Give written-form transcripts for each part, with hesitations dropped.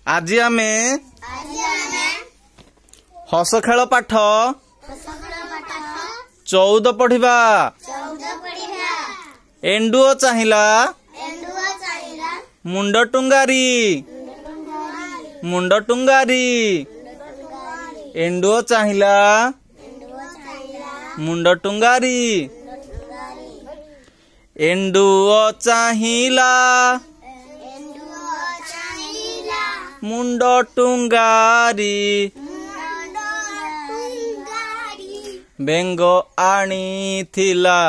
आज आमे हस खेल पाठ 14 पढ़िबा। एंडुओ चाहिला मुंड टुंगारी। मुंड टुंगारी। एंडुओ चाहिला मुंड टुंगारी। एंडुओ चाहिला मुंड टुंगारी। बेंगो आनी थिला।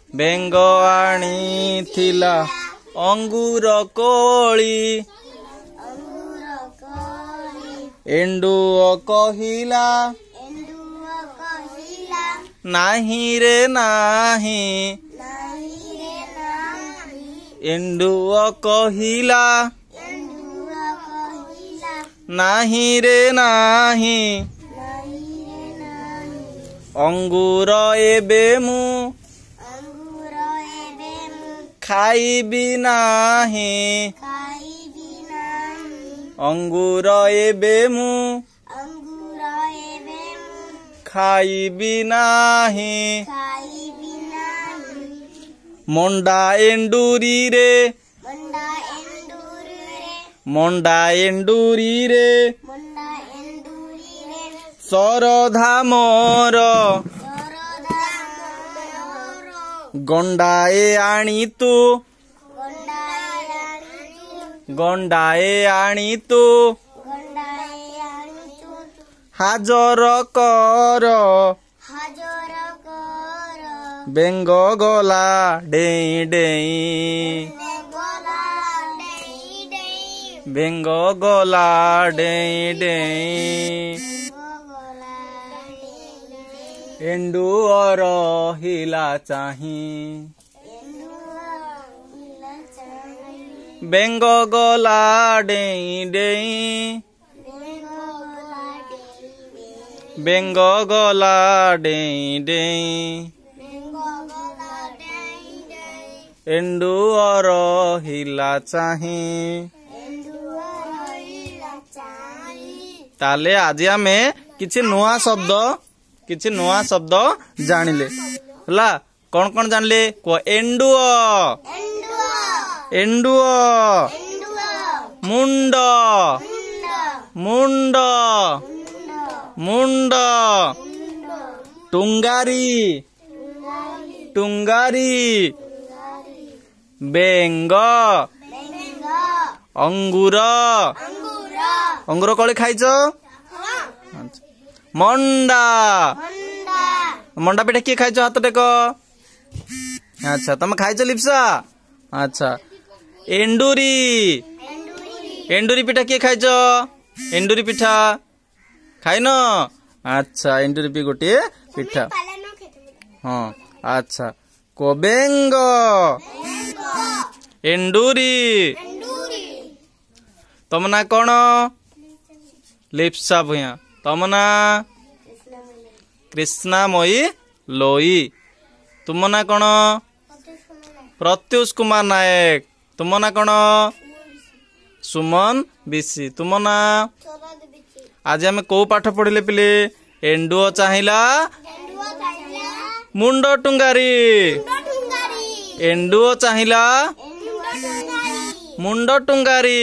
बेंगो आनी थिला अंगूर कोली। एंडुओ कहिला नाही रे नाही। एंडुओ कहिला नाही रे नाही। अंगूर एबे मु खाइबी नाही। अंगूर एबे मु खाइबी नाही। मंडा एंडुरी रे। मंडा एंडुरी रे सरधा मोर। गंडाए आनी तू। गंडाए आनी तू हाजर कर। बेंग गला डेई डेई। बेंग गला डेई डेई। एंडुओर हिला चाही। बेंग गला डेई डेई। बेंग गला डेई डेई। एंडुओर हिला चाही। ताले आज आमे किछि नुआ शब्द जानिले हला। कौन कौन जानले को? एंडुओ। एंडुओ मुंड। मुंड मुंड टुंगारी। टुंगारी बेंग। अंगूर। अंगूर कली खाइछ? मंडा। मंडा पिठा किए खाइछ? हाथ टेक। अच्छा तुम खाइछ लिप्सा? अच्छा एंडुरी। एंडुरी पिठा किए खाइछ? एंडुरी पिठा खाइन? अच्छा एंडुरी पी गोटे पिठा। हाँ अच्छा को? बेंग। एंडुरी। तुम ना कौन? लिप्सा भूया। तुम ना कृष्णामयी लोई। तुम ना कौन? प्रत्युष कुमार नायक। तुम ना कौन? सुमन बिशी। तुम ना? आज आमे को पाठ पढ़िले पिले? एंडुओ चाहिला मुंड टुंगारी। एंडुओ चाहिला मुंड टुंगारी।